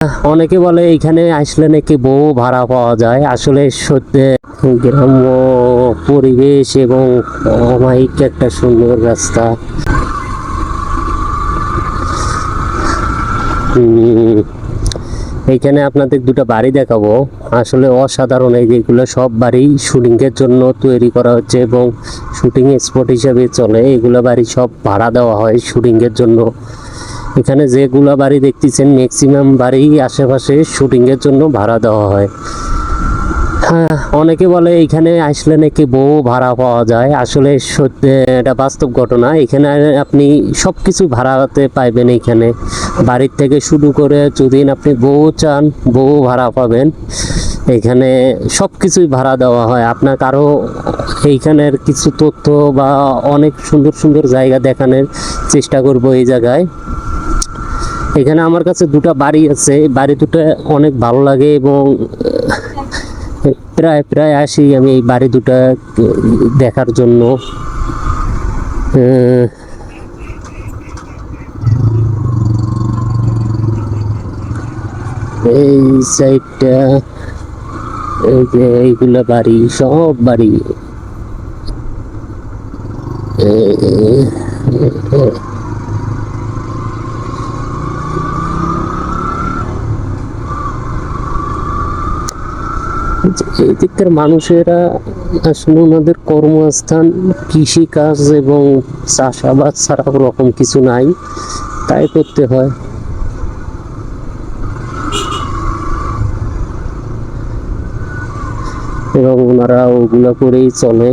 অনেকে বলে এখানে আসলে নাকি বউ ভাড়া পাওয়া যায়। আসলে সত্যি গ্রাম্য পরিবেশ এবং অমায়িক একটা সুন্দর রাস্তা। এইখানে আপনাদের দুটো বাড়ি দেখাবো, আসলে অসাধারণ। এই যেগুলো সব বাড়ি শুটিংয়ের জন্য তৈরি করা হচ্ছে এবং শুটিং স্পট হিসেবে চলে। এগুলো বাড়ি সব ভাড়া দেওয়া হয় শুটিংয়ের জন্য। এখানে যেগুলো বাড়ি দেখতেছেন ম্যাক্সিমাম বাড়ি আশেপাশে শুটিংয়ের জন্য ভাড়া দেওয়া হয়। হ্যাঁ, অনেকে বলে এখানে আসলে নাকি বউ ভাড়া পাওয়া যায়। আসলে সত্যি এটা বাস্তব ঘটনা। এখানে আপনি সব কিছু ভাড়াতে পাইবেন। এখানে বাড়ির থেকে শুরু করে যদি আপনি বউ চান, বউ ভাড়া পাবেন। এখানে সব কিছুই ভাড়া দেওয়া হয়। আপনাকে আরও এইখানের কিছু তথ্য বা অনেক সুন্দর সুন্দর জায়গা দেখানোর চেষ্টা করব এই জায়গায়। এখানে আমার কাছে দুটো বাড়ি আছে, বাড়ি দুটো অনেক ভালো লাগে এবং প্রায় প্রায় আসি আমি এই বাড়ি দুটো দেখার জন্য। এই সাইডটা, এই যে এইগুলা বাড়ি, সব বাড়ি। এই দিককার মানুষেরা আসলে ওনাদের কর্মস্থান কৃষি কাজ এবং চাষাবাদ ছাড়া ওরকম কিছু নাই, তাই করতে হয়। এবং ওনারা ওগুলা করেই চলে।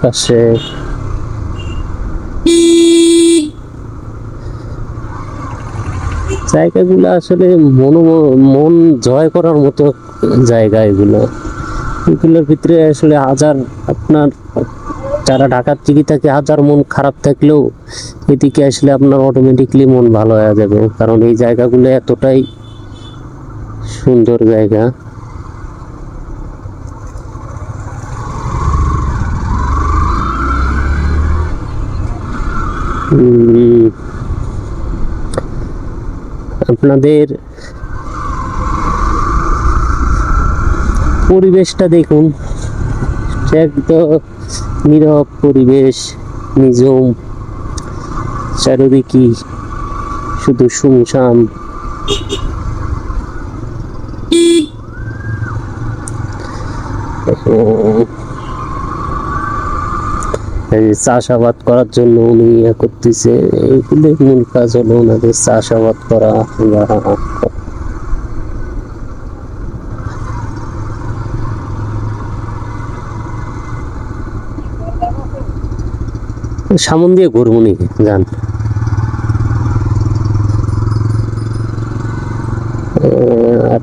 পাশে জায়গাগুলো আসলে মন জয় করার মতো জায়গা। এগুলোর ভিতরে আসলে হাজার, আপনার যারা ঢাকার থেকে থাকে, হাজার মন খারাপ থাকলেও এদিকে আসলে আপনার অটোমেটিকলি মন ভালো হয়ে যাবে, কারণ এই জায়গাগুলো এতটাই সুন্দর জায়গা। আপনাদের পরিবেশটা দেখুন, একদম নীরব পরিবেশ, নিঝুম, চারিদিকে শুধু শুনশান। চাষাবাদ করার জন্য উনি করতেছে, এইগুলো মূল কাজ হলো ওনাদের চাষাবাদ করা। সামন দিয়ে ঘুরবুনি যান। আর